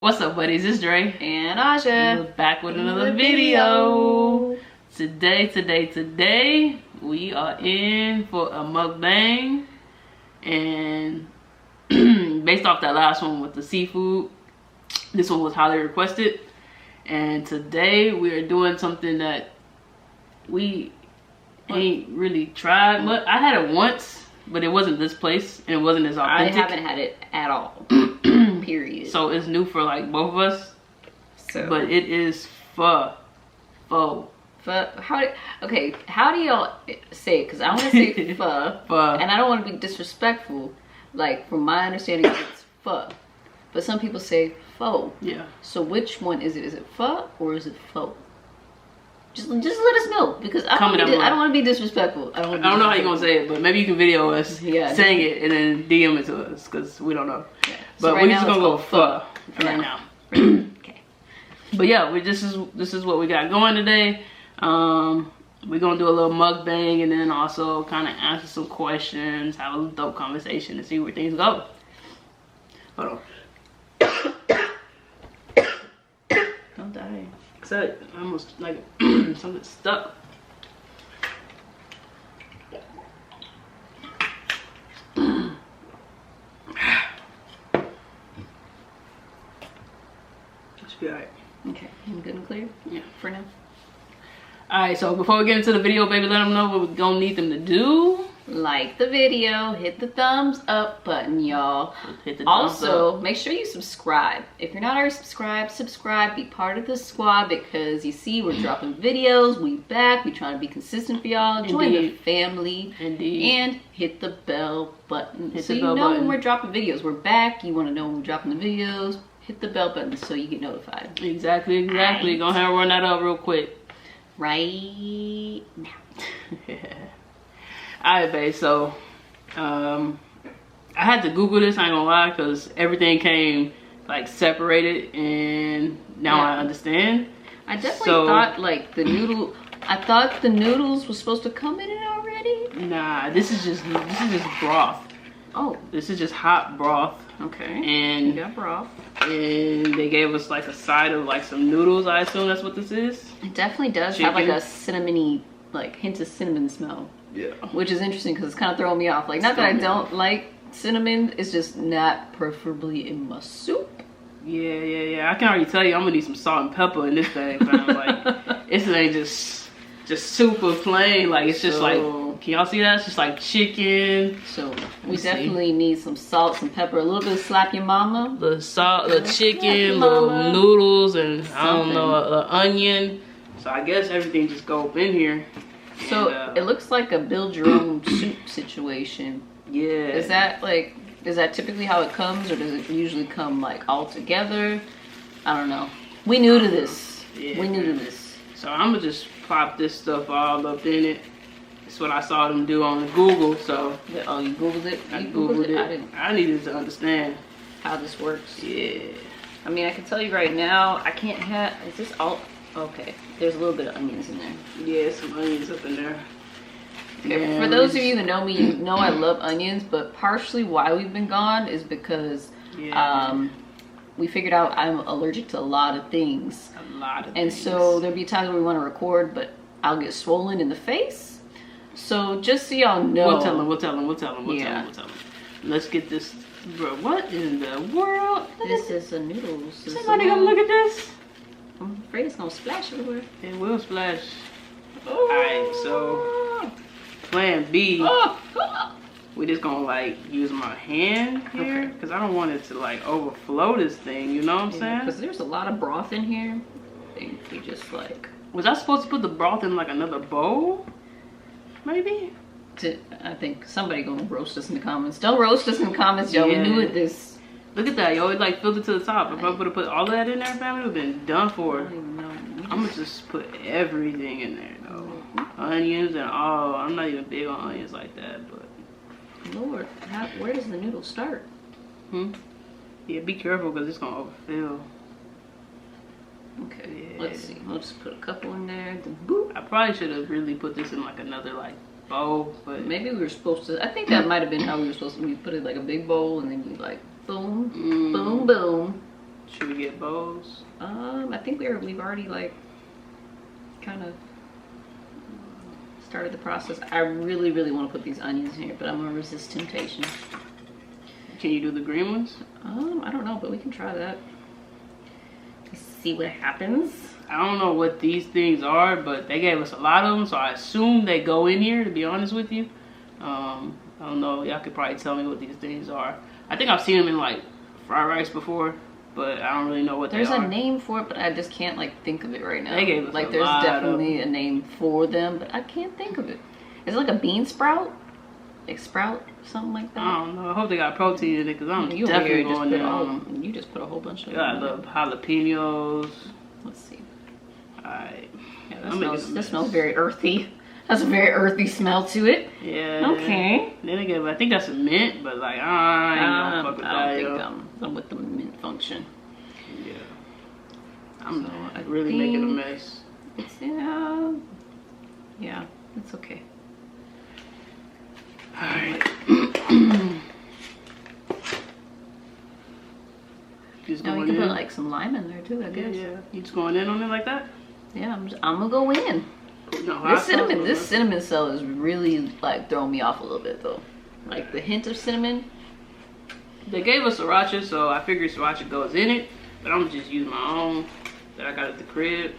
What's up, buddies? It's Dre and Aja. We're back with another video. Today we are in for a mukbang, and based off that last one with the seafood, this one was highly requested. And today we are doing something that we ain't really tried. But I had it once, but it wasn't this place and it wasn't as authentic. I haven't had it at all. Period. So it's new for like both of us. But it is pho. Okay, how do y'all say it? Because I want to say pho, and I don't want to be disrespectful. Like, from my understanding, it's pho, but some people say pho. Yeah. So which one is it? Is it pho or is it pho? Just let us know, because I don't want to be disrespectful. I don't know how you're gonna say it, but maybe you can video us saying it and then DM it to us, because we don't know. Yeah. So but we're just gonna go pho right now. Okay. But yeah, this is what we got going today. We're gonna do a little mukbang and then also kind of answer some questions, have a dope conversation, and see where things go. Hold on. Don't die. So I almost like something stuck. Should be alright. Okay, I'm good and clear. Yeah, for now. Alright, so before we get into the video, baby, let them know what we're gonna need them to do. Like the video, hit the thumbs up button, y'all. Also, make sure you subscribe. If you're not already subscribe, be part of the squad, because you see we're dropping videos, we back, we trying to be consistent for y'all. Join the family. Indeed. And hit the bell button. So you know when we're dropping videos. We're back. You want to know when we're dropping the videos. Hit the bell button so you get notified. Exactly. Right. Go ahead and run that up real quick. Right now. Alright, babe, so I had to Google this, I ain't gonna lie, because everything came like separated, and now I understand. I definitely thought like the noodle, I thought the noodles was supposed to come in it already. Nah, this is just broth. Oh, this is just hot broth. Okay. And you got broth. And they gave us like a side of like some noodles. I assume that's what this is. It definitely does have like a cinnamony, like hint of cinnamon smell. Yeah. Which is interesting because it's kind of throwing me off. Like, not that I don't like cinnamon, it's just not preferably in my soup. Yeah. I can already tell you I'm gonna need some salt and pepper in this thing, fam. Like, this ain't just super plain. Like, it's just like, can y'all see that? It's just like chicken. So we definitely need some salt, some pepper, a little bit of slap your mama. The salt, the chicken, the noodles, and I don't know, the onion. So I guess everything just go up in here. So it looks like a build your own soup situation. Yeah. Is that typically how it comes, or does it usually come like all together? I don't know. We new to this. Yeah. We new to this. So I'm gonna just pop this stuff all up in it. That's what I saw them do on Google. So oh, you Googled it? I Googled it. I needed to understand how this works. Yeah. I mean, I can tell you right now, I can't have. Is this all? Okay, there's a little bit of onions in there. Yeah, some onions up in there. Okay. For those of you that know me, you know I love onions, but partially why we've been gone is because we figured out I'm allergic to a lot of things. And so there'll be times where we want to record, but I'll get swollen in the face. So just so y'all know. We'll tell them. Let's get this, bro. What in the world? This is a noodles. Somebody gonna look at this? I'm afraid it's gonna splash everywhere. It will splash. Alright, so plan B. We just gonna like use my hand here, because I don't want it to like overflow this thing, you know what I'm saying? Because there's a lot of broth in here. I think we just like. Was I supposed to put the broth in like another bowl? Maybe? I think somebody gonna roast us in the comments. Don't roast us in the comments, y'all. We knew it this. Look at that, yo. It like filled it to the top. If I would have put all of that in there, family, would have been done for. I'm gonna just put everything in there, though. Onions and all. I'm not even big on onions like that, but. Lord, where does the noodle start? Yeah, be careful because it's gonna overfill. Okay, let's see. I'll just put a couple in there. Then boop. I probably should have really put this in like another like bowl, but maybe we were supposed to. I think that might have been how we were supposed to. We put it like a big bowl and then you like boom, boom, boom. Should we get bows? I think we've already like kind of started the process. I really want to put these onions in here, but I'm gonna resist temptation. Can you do the green ones? I don't know, but we can try that. Let's see what happens. I don't know what these things are, but they gave us a lot of them, so I assume they go in here, to be honest with you. I don't know, y'all could probably tell me what these things are. I think I've seen them in like fried rice before, but I don't really know what they are. There's a name for it, but I just can't like think of it right now. They gave us like a there's lot definitely a name for them, but I can't think of it. Is it like a bean sprout? Like sprout, something like that? I don't know. I hope they got protein in it, because I'm you definitely going in on them. You just put a whole bunch of I love jalapenos. Let's see. Alright. Yeah, that smells very earthy. That's a very earthy smell to it. Yeah. Okay. Then again, I think that's a mint, but like, I ain't gonna fuck with that. I don't think I'm with the mint function. Yeah. I'm really making a mess. It's, yeah, it's okay. Alright. Now we can put like some lime in there too, I guess. Yeah. You just going in on it like that? Yeah, I'm gonna go in. This cinnamon cell is really like throwing me off a little bit though. Like the hint of cinnamon. They gave us sriracha, so I figured sriracha goes in it, but I'm gonna just use my own that I got at the crib.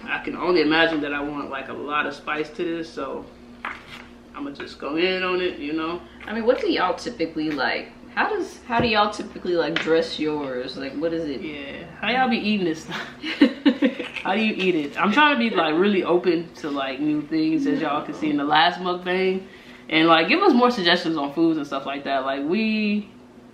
I can only imagine that I want like a lot of spice to this, so I'm gonna just go in on it, you know. I mean, what do y'all typically like? How do y'all typically like dress yours? Like, what is it? Yeah, how y'all be eating this stuff? How do you eat it? I'm trying to be like really open to like new things, as y'all can see in the last mukbang, and like give us more suggestions on foods and stuff like that. Like we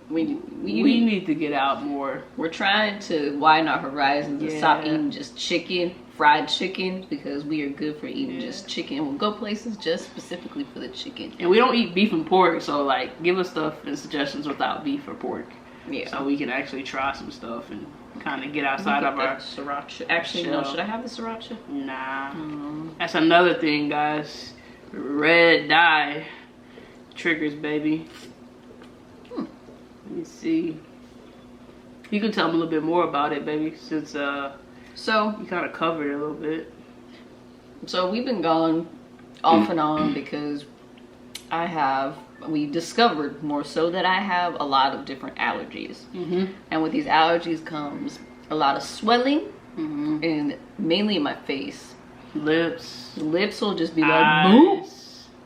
need to get out more. We're trying to widen our horizons and stop eating just chicken, fried chicken, because we are good for eating just chicken. We'll go places just specifically for the chicken. And we don't eat beef and pork, so like give us stuff and suggestions without beef or pork. Yeah. So we can actually try some stuff and kind of get outside of our sriracha. Actually, no. Should I have the sriracha? Nah. That's another thing, guys. Red dye triggers, baby. Let me see. You can tell me a little bit more about it, baby, since so you kind of covered it a little bit. So we've been gone off and on because we discovered more so that I have a lot of different allergies. And with these allergies comes a lot of swelling, and mainly in my face. Lips will just be like boop.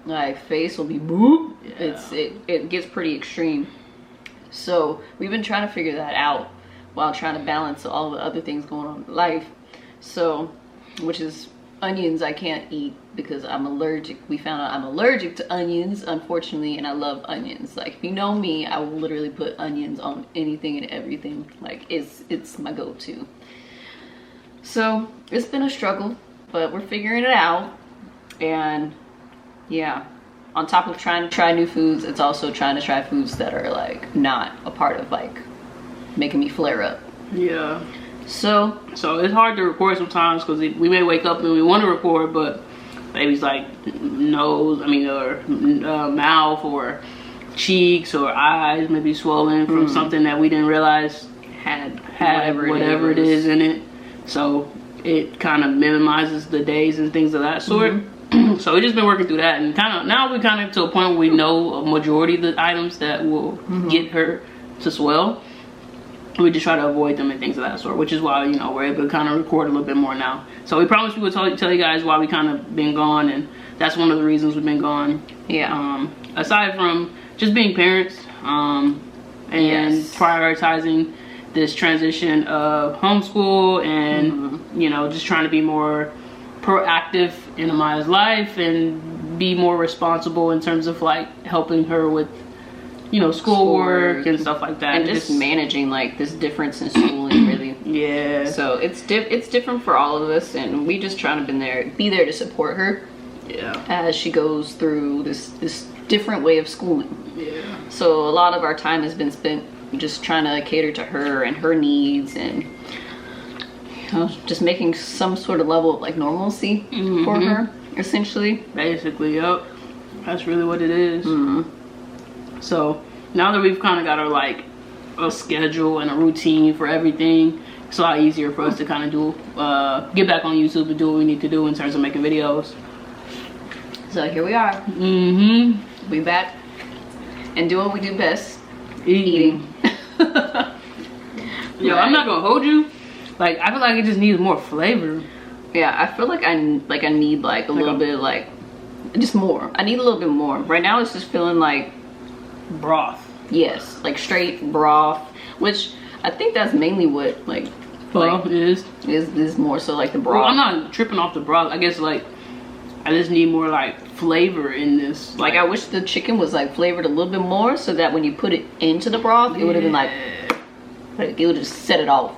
Like face will be boop. It gets pretty extreme. So we've been trying to figure that out while trying to balance all the other things going on in life. So, which is onions I can't eat because I'm allergic. We found out I'm allergic to onions, unfortunately, and I love onions. Like, if you know me, I will literally put onions on anything and everything. Like, it's my go-to. So it's been a struggle, but we're figuring it out. And yeah, on top of trying to try new foods, it's also trying to try foods that are like not a part of like making me flare up. Yeah. So it's hard to record sometimes because we may wake up and we want to record, but baby's like nose, or mouth or cheeks or eyes may be swollen from something that we didn't realize had whatever it is in it. So it kind of minimizes the days and things of that sort. So we just been working through that, and now we're kind of to a point where we know a majority of the items that will get her to swell. We just try to avoid them and things of that sort, which is why, we're able to kind of record a little bit more now. So we promised we would tell you guys why we kind of been gone, and that's one of the reasons we've been gone. Yeah. Aside from just being parents, and prioritizing this transition of homeschool and, just trying to be more proactive in Amaya's life and be more responsible in terms of like helping her with schoolwork and stuff like that, and just managing like this difference in schooling, really. Yeah. So it's different for all of us, and we just trying to be there to support her. Yeah. As she goes through this different way of schooling. Yeah. So a lot of our time has been spent just trying to cater to her and her needs, and just making some sort of level of like normalcy for her, essentially. Basically, yep. That's really what it is. So now that we've kind of got her like a schedule and a routine for everything. It's a lot easier for us to kind of do, get back on YouTube and do what we need to do in terms of making videos. So here we are. Mm-hmm. We back and doing what we do best. Eating. Yo, I'm not gonna hold you. Like, I feel like it just needs more flavor. Yeah, I feel like I need like a little bit like just more. I need a little bit more. Right now it's just feeling like broth. Yes, like straight broth, which I think that's mainly what like is more so like the broth. Well, I'm not tripping off the broth. I guess like I just need more like flavor in this. Like I wish the chicken was like flavored a little bit more so that when you put it into the broth, it would have been like it would just set it off.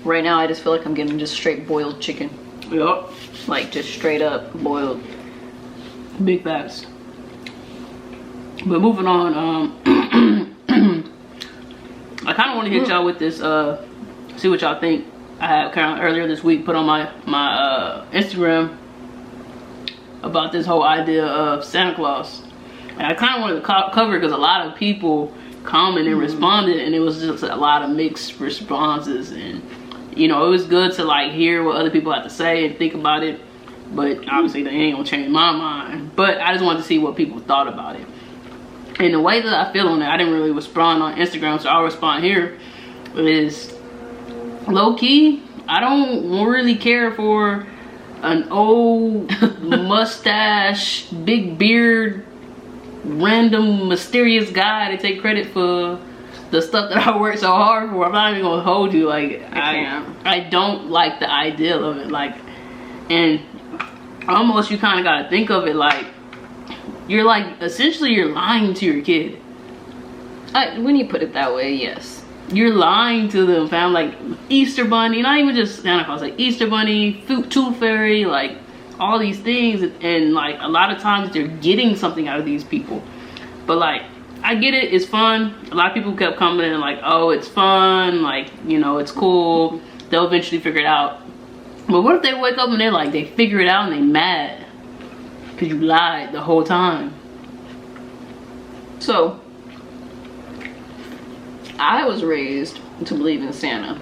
Right now I just feel like I'm getting just straight boiled chicken. Yup. Like just straight up boiled. Big facts. But moving on, I kind of want to hit y'all with this, see what y'all think. I had kind of earlier this week put on my Instagram about this whole idea of Santa Claus. And I kind of wanted to cover it because a lot of people commented and responded, and it was just a lot of mixed responses. And you know, it was good to like hear what other people had to say and think about it, but obviously they ain't gonna change my mind. But I just wanted to see what people thought about it. And the way that I feel on it, I didn't really respond on Instagram, so I'll respond here, is low-key, I don't really care for an old mustache, big beard, random mysterious guy to take credit for the stuff that I worked so hard for. I'm not even gonna hold you. Like I don't like the idea of it. Like, and almost you kind of gotta think of it like you're like essentially you're lying to your kid. When you put it that way, yes. You're lying to them, fam. Like Easter Bunny, not even just Santa Claus, like Easter Bunny, Tooth Fairy, like all these things, and like a lot of times they're getting something out of these people. But like, I get it, it's fun. A lot of people kept commenting like, oh, it's fun, like, you know, it's cool, they'll eventually figure it out. But what if they wake up and they're like, they figure it out and they mad because you lied the whole time? So I was raised to believe in Santa.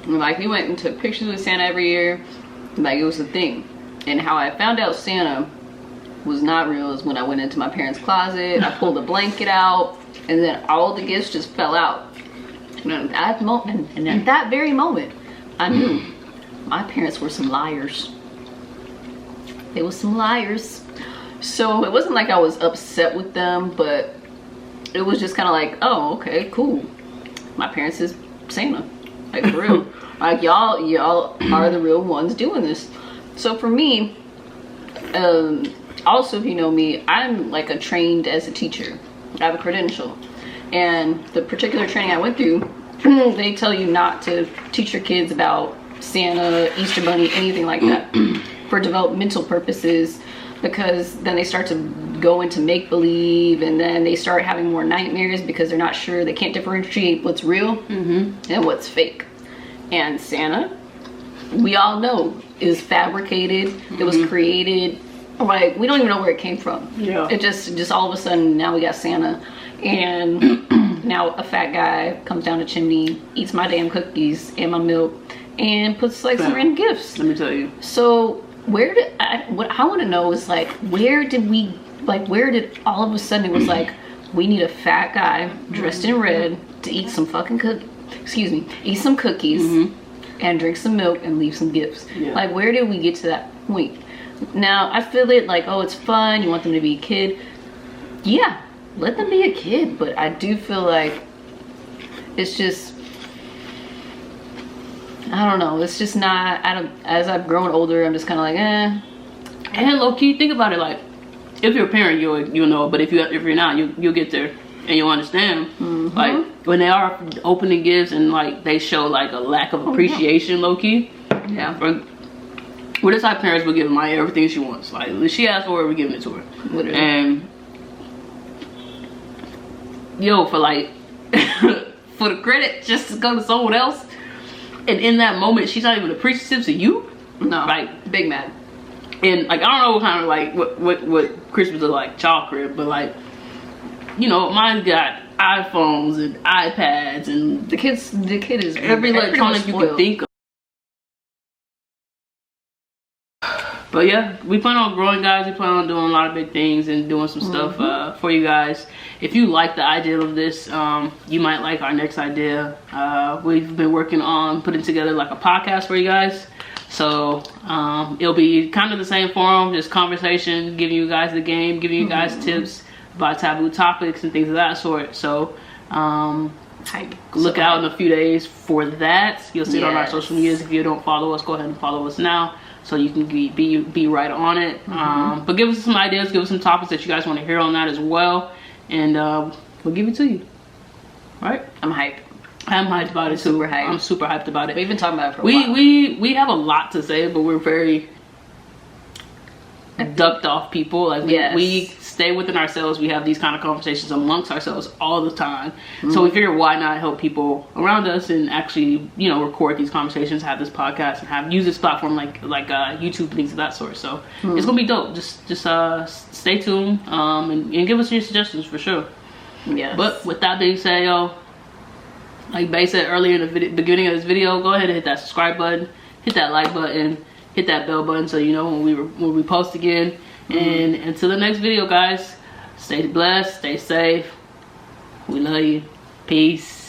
Like, we went and took pictures with Santa every year. Like, it was a thing. And how I found out Santa was not real is when I went into my parents' closet, I pulled a blanket out, and then all the gifts just fell out. And at that very moment, I knew my parents were some liars. They were some liars. So it wasn't like I was upset with them, but it was just kind of like, oh, okay, cool. My parents is Santa, like for real. Like y'all are the real ones doing this. So for me, also if you know me, I'm like trained as a teacher. I have a credential, and the particular training I went through, they tell you not to teach your kids about Santa, Easter Bunny, anything like that, for developmental purposes, because then they start to go into make-believe, and then they start having more nightmares because they're not sure, they can't differentiate what's real and what's fake. And Santa, we all know, is fabricated. It was created, like, we don't even know where it came from. Yeah. It just all of a sudden, now we got Santa, and now a fat guy comes down the chimney, eats my damn cookies and my milk, and puts like some random gifts. Let me tell you. So where did what I want to know is like, where did all of a sudden it was like, we need a fat guy dressed in red to eat some fucking eat some cookies and drink some milk and leave some gifts. Like, where did we get to that point? Now I feel it like, oh, it's fun, you want them to be a kid. Yeah, let them be a kid, but I do feel like it's just, I don't know, it's just not, as I've grown older, I'm just kind of like, eh. And low-key, think about it, like, if you're a parent, you'll know, but if you're not, you'll get there and you'll understand. Like, when they are opening gifts and like they show like a lack of appreciation, low-key. Yeah. We're the type of parents will give Maya everything she wants. Like, she asked for it, we're giving it to her. Literally. And yo, for like for the credit just to go to someone else, and in that moment she's not even appreciative to you. No, like, big mad. And like, I don't know what kind of like what Christmas is like, child crib, but like you know, mine's got iPhones and iPads and the kid is every electronic you can think of. But yeah, we plan on growing, guys. We plan on doing a lot of big things and doing some stuff for you guys. If you like the idea of this, you might like our next idea. We've been working on putting together like a podcast for you guys. So it'll be kind of the same forum, just conversation, giving you guys the game, giving you guys tips about taboo topics and things of that sort. So look out in a few days for that. You'll see it on our social medias. If you don't follow us, go ahead and follow us now, so you can be right on it. But give us some ideas, give us some topics that you guys want to hear on that as well, and we'll give it to you. All right? I'm hyped. I'm hyped about it too. Super hyped. I'm super hyped about it. We've been talking about it for a while. We have a lot to say, but we're very ducked off people. Like we stay within ourselves. We have these kind of conversations amongst ourselves all the time. So we figure, why not help people around us and actually, you know, record these conversations, have this podcast, and use this platform like YouTube, things of that sort. So it's gonna be dope. Just stay tuned and give us your suggestions for sure. Yes. But with that being said, yo, like Bae said earlier in the beginning of this video, go ahead and hit that subscribe button, hit that like button, hit that bell button, so you know when we post again. And until the next video, guys, stay blessed, stay safe. We love you. Peace.